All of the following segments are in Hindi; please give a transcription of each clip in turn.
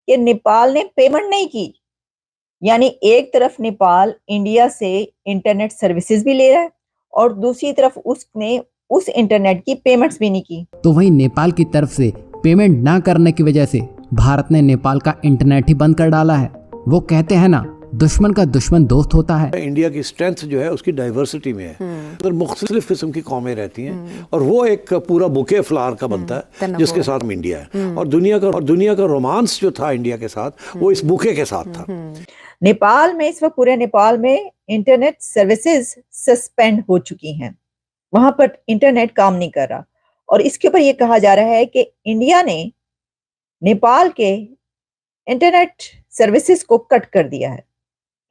कि नेपाल ने पेमेंट नहीं की। यानी एक तरफ नेपाल इंडिया से इंटरनेट सर्विसेज भी ले रहा है और दूसरी तरफ उसने उस इंटरनेट की पेमेंट्स भी नहीं की। तो वहीं नेपाल की तरफ से पेमेंट ना करने की वजह से भारत ने नेपाल का इंटरनेट ही बंद कर डाला है। वो कहते हैं ना, दुश्मन का दुश्मन दोस्त होता है। इंडिया की स्ट्रेंथ जो है उसकी डाइवर्सिटी में है। उधर मुख्तलिफ किस्म की कौमें रहती हैं और वो एक पूरा बुके फ्लावर का बनता है जिसके साथ में इंडिया है। और दुनिया का रोमांस जो था इंडिया के साथ वो इस बुके के साथ था। नेपाल में इस वक्त पूरे नेपाल में इंटरनेट सर्विसेज सस्पेंड हो चुकी हैं। वहां पर इंटरनेट काम नहीं कर रहा और इसके ऊपर यह कहा जा रहा है कि इंडिया ने नेपाल के इंटरनेट सर्विसेज को कट कर दिया है।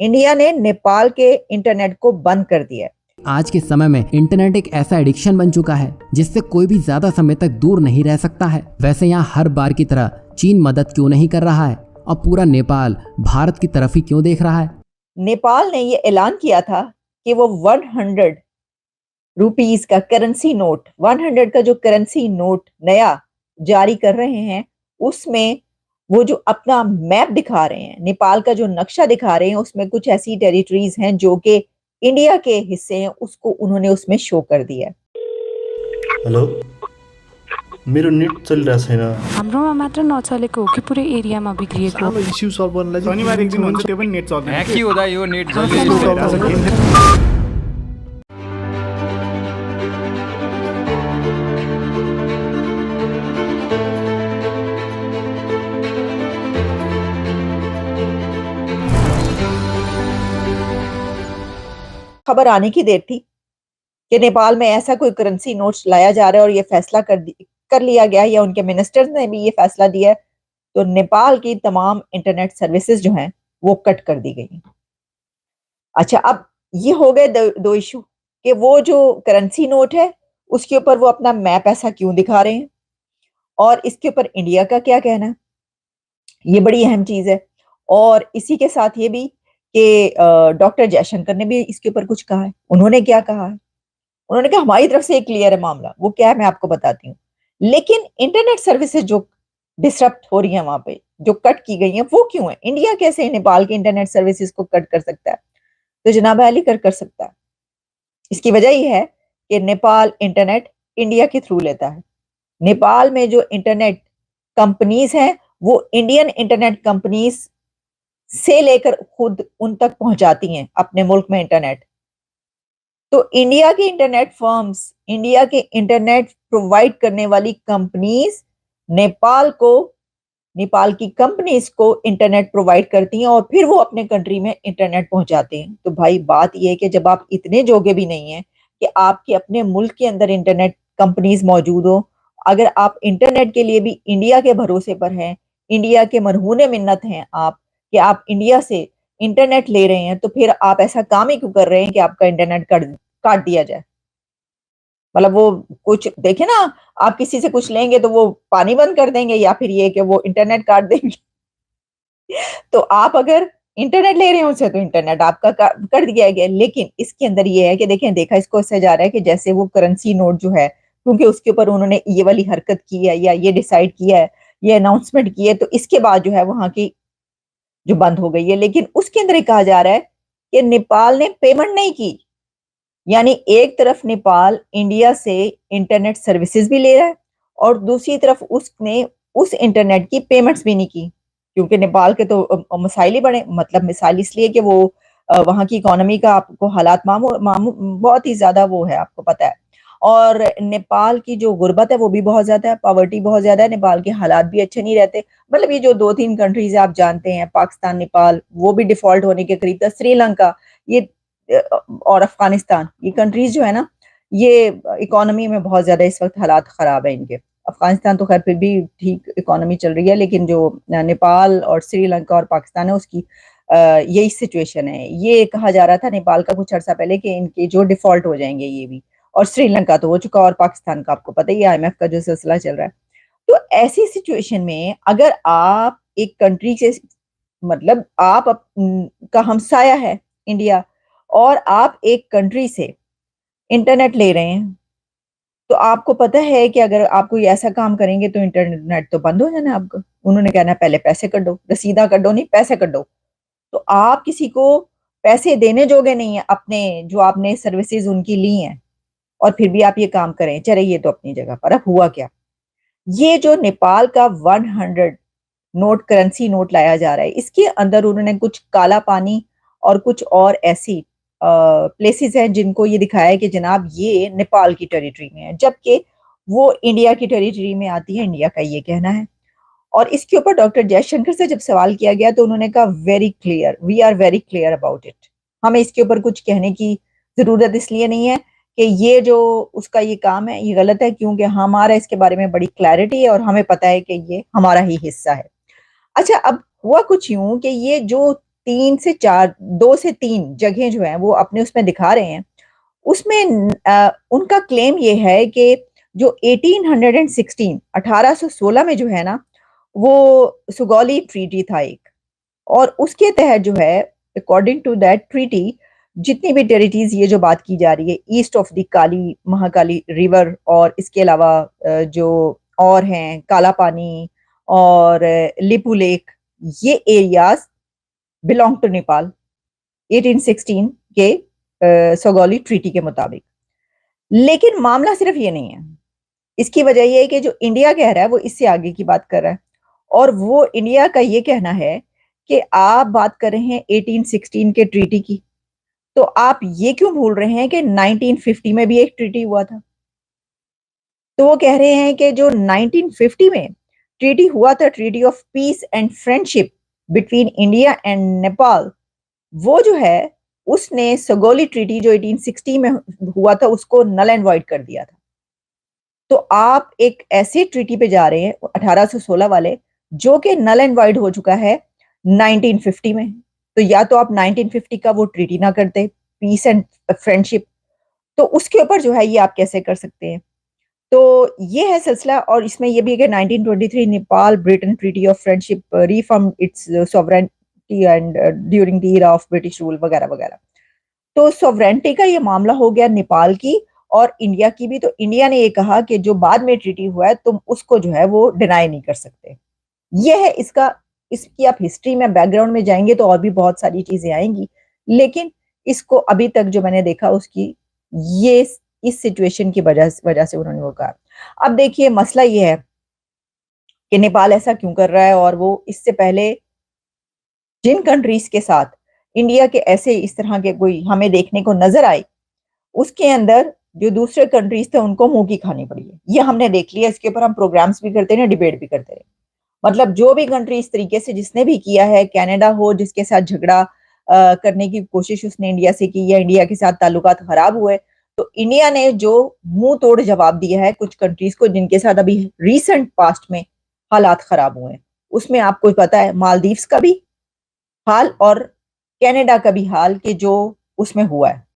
इंडिया ने नेपाल के इंटरनेट को बंद कर दिया है। आज के समय में इंटरनेट एक ऐसा एडिक्शन बन चुका है जिससे कोई भी ज्यादा समय तक दूर नहीं रह सकता है। वैसे यहाँ हर बार की तरह चीन मदद क्यों नहीं कर रहा है और पूरा नेपाल भारत की तरफ ही क्यों देख रहा है? नेपाल ने ये ऐलान किया था कि वो 100 रुपीस का करेंसी नोट, 100 का जो करेंसी नोट नया जारी कर रहे हैं, उसमें वो जो अपना मैप दिखा रहे हैं, नेपाल का जो नक्शा दिखा रहे हैं, उसमें कुछ ऐसी टेरिटरीज हैं जो कि इंडिया के हिस्से हैं, उसको उन्होंने उसमें शो कर दिया। हेलो, मेरो नेट चलिरहेको छैन। हाम्रोमा मात्र नचलेको हो कि पुरै एरियामा बिग्रिएको? सानो इस्यु सल्भ गर्नलाई शनिबार एक दिन हुन्छ त्यो पनि नेट चल्दैन। के हुँदा यो नेट जल्दी खबर आने की देर थी कि नेपाल में ऐसा कोई करेंसी नोट्स लाया जा रहा है और ये फैसला कर लिया गया है या उनके मिनिस्टर्स ने भी ये फैसला दिया है, तो नेपाल की तमाम इंटरनेट सर्विसेज जो हैं वो कट कर दी गई। अच्छा, अब ये हो गए दो इशू कि वो जो करेंसी नोट है उसके ऊपर वो अपना मैप ऐसा क्यों दिखा रहे हैं और इसके ऊपर इंडिया का क्या कहना है, ये बड़ी अहम चीज है। और इसी के साथ ये भी कि डॉक्टर जयशंकर ने भी इसके ऊपर कुछ कहा है। उन्होंने क्या कहा है? उन्होंने कहा हमारी तरफ से एक क्लियर है मामला। वो क्या है मैं आपको बताती हूँ। लेकिन इंटरनेट सर्विसेज जो डिसरप्ट हो रही है वहां पे, जो कट की गई हैं, वो क्यों है? इंडिया कैसे नेपाल के इंटरनेट सर्विसेज को कट कर सकता है? तो जनाब अली कर सकता है। इसकी वजह यह है कि नेपाल इंटरनेट इंडिया के थ्रू लेता है। नेपाल में जो इंटरनेट कंपनीज हैं वो इंडियन इंटरनेट कंपनीज से लेकर खुद उन तक पहुंचाती हैं अपने मुल्क में इंटरनेट। तो इंडिया के इंटरनेट फर्म्स, इंडिया के इंटरनेट प्रोवाइड करने वाली कंपनीज नेपाल की कंपनीज को इंटरनेट प्रोवाइड करती हैं और फिर वो अपने कंट्री में इंटरनेट पहुंचाते हैं। तो भाई बात यह है कि जब आप इतने जोगे भी नहीं हैं कि आपके अपने मुल्क के अंदर इंटरनेट कंपनीज मौजूद हो, अगर आप इंटरनेट के लिए भी इंडिया के भरोसे पर हैं, इंडिया के मरहूने मिन्नत हैं आप कि आप इंडिया से इंटरनेट ले रहे हैं, तो फिर आप ऐसा काम ही क्यों कर रहे हैं कि आपका इंटरनेट काट दिया जाए? मतलब वो कुछ देखे ना, आप किसी से कुछ लेंगे तो वो पानी बंद कर देंगे या फिर ये कि वो इंटरनेट काट देंगे। तो आप अगर इंटरनेट ले रहे हो उनसे तो इंटरनेट आपका कर दिया गया। लेकिन इसके अंदर ये है कि देखें, देखा इसको इससे जा रहा है कि जैसे वो करेंसी नोट जो है, क्योंकि उसके ऊपर उन्होंने ये वाली हरकत की है या ये डिसाइड किया है, ये अनाउंसमेंट की है, तो इसके बाद जो है वहां की जो बंद हो गई है। लेकिन उसके अंदर कहा जा रहा है कि नेपाल ने पेमेंट नहीं की। यानी एक तरफ नेपाल इंडिया से इंटरनेट सर्विसेज भी ले रहा है और दूसरी तरफ उसने उस इंटरनेट की पेमेंट्स भी नहीं की, क्योंकि नेपाल के तो मसाइल ही बड़े, मतलब मिसाल इसलिए कि वो वहां की इकोनॉमी का आपको हालात बहुत ही ज्यादा वो है, आपको पता है। और नेपाल की जो गुर्बत है वो भी बहुत ज्यादा है, पॉवर्टी बहुत ज्यादा है, नेपाल के हालात भी अच्छे नहीं रहते। मतलब ये जो 2-3 कंट्रीज आप जानते हैं, पाकिस्तान, नेपाल, वो भी डिफॉल्ट होने के करीब था, श्रीलंका ये और अफगानिस्तान, ये कंट्रीज जो है ना, ये इकोनॉमी में बहुत ज्यादा इस वक्त हालात खराब है इनके। अफगानिस्तान तो खैर फिर भी ठीक इकोनॉमी चल रही है, लेकिन जो नेपाल और श्रीलंका और पाकिस्तान है उसकी यही सिचुएशन है। ये कहा जा रहा था नेपाल का कुछ अर्सा पहले कि इनके जो डिफॉल्ट हो जाएंगे ये भी, और श्रीलंका तो हो चुका और पाकिस्तान का आपको पता ही है, IMF का जो सिलसिला चल रहा है। तो ऐसी सिचुएशन में अगर आप एक कंट्री से, मतलब का हमसाया है इंडिया, और आप एक कंट्री से इंटरनेट ले रहे हैं तो आपको पता है कि अगर आप कोई ऐसा काम करेंगे तो इंटरनेट तो बंद हो जाना है आपका। उन्होंने कहना पहले पैसे कटो, रसीदा कटो नहीं, पैसे कटो। तो आप किसी को पैसे देने जोगे नहीं है अपने, जो आपने सर्विसेज उनकी ली हैं, और फिर भी आप ये काम करें। चले, ये तो अपनी जगह पर। अब हुआ क्या, ये जो नेपाल का 100 नोट, करेंसी नोट लाया जा रहा है, इसके अंदर उन्होंने कुछ काला पानी और कुछ और ऐसी प्लेसेस हैं जिनको ये दिखाया है कि जनाब ये नेपाल की टेरिटरी में है, जबकि वो इंडिया की टेरिटरी में आती है, इंडिया का ये कहना है। और इसके ऊपर डॉक्टर जयशंकर से जब सवाल किया गया तो उन्होंने कहा very clear, we are very clear about it. हमें इसके ऊपर कुछ कहने की जरूरत इसलिए नहीं है कि ये जो उसका ये काम है ये गलत है, क्योंकि हमारा इसके बारे में बड़ी क्लैरिटी है और हमें पता है कि ये हमारा ही हिस्सा है। अच्छा, अब हुआ कुछ यूं कि ये जो 3 से 4, 2 से 3 जगह जो है वो अपने उसमें दिखा रहे हैं, उसमें उनका क्लेम ये है कि जो 1816 में जो है ना, वो सुगौली ट्रीटी था एक, और उसके तहत जो है, अकॉर्डिंग टू दैट ट्रीटी, जितनी भी टेरिटरीज ये जो बात की जा रही है east of the Kali Mahakali river, और इसके अलावा जो और हैं काला पानी और लिपू लेक, ये एरियाज बिलोंग टू नेपाल 1816 के सोगौली ट्रीटी के मुताबिक। लेकिन मामला सिर्फ ये नहीं है, इसकी वजह यह है कि जो इंडिया कह रहा है वो इससे आगे की बात कर रहा है, और वो इंडिया का ये कहना है कि आप बात कर रहे हैं 1816 के ट्रीटी की, तो आप ये क्यों भूल रहे हैं कि 1950 में भी एक ट्रीटी हुआ था। तो वो कह रहे हैं कि जो 1950 में ट्रीटी हुआ था, treaty of peace and friendship between India and Nepal, वो जो है उसने सगोली ट्रीटी जो 1860 में हुआ था उसको नल एंड वॉइड कर दिया था। तो आप एक ऐसे ट्रीटी पे जा रहे हैं 1816 वाले, जो कि नल एंड वाइड हो चुका है 1950 में। तो या तो आप 1950 का वो ट्रीटी ना करते, पीस एंड फ्रेंडशिप, तो उसके ऊपर जो है ये आप कैसे कर सकते हैं। तो ये है सिलसिला, और इसमें ये भी है कि 1923 Nepal Britain treaty of friendship reform it's sovereignty and during the era of British rule वगैरह वगैरह। तो सॉवरेनिटी का ये मामला हो गया नेपाल की और इंडिया की भी। तो इंडिया ने ये कहा कि जो बाद में ट्रीटी हुआ है तुम उसको जो है वो डिनाई नहीं कर सकते। ये है इसका, इसकी आप हिस्ट्री में बैकग्राउंड में जाएंगे तो और भी बहुत सारी चीजें आएंगी, लेकिन इसको अभी तक जो मैंने देखा उसकी ये इस सिचुएशन की वजह से उन्होंने वो कहा। अब देखिए मसला ये है कि नेपाल ऐसा क्यों कर रहा है, और वो इससे पहले जिन कंट्रीज के साथ इंडिया के ऐसे इस तरह के कोई हमें देखने को नजर आए, उसके अंदर जो दूसरे कंट्रीज थे उनको मुंह की खानी पड़ी है। ये हमने देख लिया, इसके ऊपर हम प्रोग्राम्स भी करते रहे, डिबेट भी करते रहे। मतलब जो भी कंट्री इस तरीके से जिसने भी किया है, कनाडा हो जिसके साथ झगड़ा करने की कोशिश उसने इंडिया से की, या इंडिया के साथ ताल्लुकात खराब हुए, तो इंडिया ने जो मुंह तोड़ जवाब दिया है कुछ कंट्रीज को जिनके साथ अभी रिसेंट पास्ट में हालात खराब हुए हैं। उसमें आपको पता है मालदीव्स का भी हाल और कनाडा का भी हाल कि जो उसमें हुआ है।